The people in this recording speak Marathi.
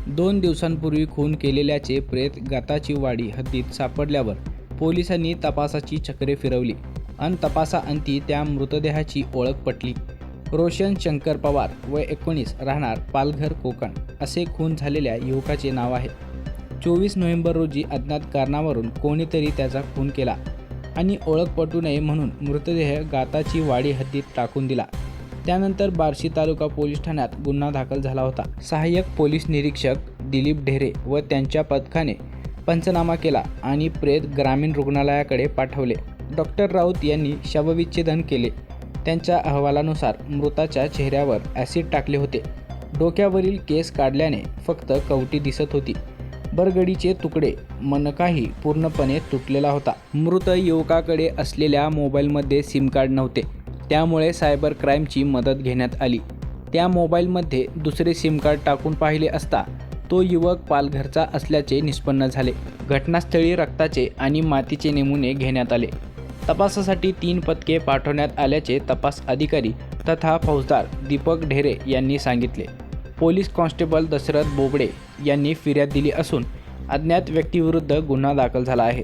2 दिवसांपूर्वी खून केलेल्याचे प्रेत गाताचीवाडी हद्दीत सापडल्यावर पोलिसांनी तपासाची चक्रे फिरवली आणि तपासाअंती त्या मृतदेहाची ओळख पटली. रोशन शंकर पवार वय 19 राहणार पालघर कोकण असे खून झालेल्या युवकाचे नाव आहे. 24 नोव्हेंबर रोजी अज्ञात कारणावरून कोणीतरी त्याचा खून केला आणि ओळख पटू नये म्हणून मृतदेह गाताचीवाडी हद्दीत टाकून दिला. त्यानंतर बार्शी तालुका पोलीस ठाण्यात गुन्हा दाखल झाला होता. सहाय्यक पोलीस निरीक्षक दिलीप ढेरे व त्यांच्या पथकाने पंचनामा केला आणि प्रेत ग्रामीण रुग्णालयाकडे पाठवले. डॉक्टर राऊत यांनी शवविच्छेदन केले. त्यांच्या अहवालानुसार मृताच्या चेहऱ्यावर ॲसिड टाकले होते. डोक्यावरील केस काढल्याने फक्त कवटी दिसत होती. बरगडीचे तुकडे, मनकाही पूर्णपणे तुटलेला होता. मृत युवकाकडे असलेल्या मोबाईलमध्ये सिम कार्ड नव्हते. त्यामुळे सायबर क्राईमची मदत घेण्यात आली. त्या मोबाईलमध्ये दुसरे सिम कार्ड टाकून पाहिले असता तो युवक पालघरचा असल्याचे निष्पन्न झाले. घटनास्थळी रक्ताचे आणि मातीचे नमुने घेण्यात आले. तपासासाठी 3 पथके पाठवण्यात आल्याचे तपास अधिकारी तथा फौजदार दीपक ढेरे यांनी सांगितले. पोलीस कॉन्स्टेबल दशरथ बोबडे यांनी फिर्याद दिली असून अज्ञात व्यक्तीविरुद्ध गुन्हा दाखल झाला आहे.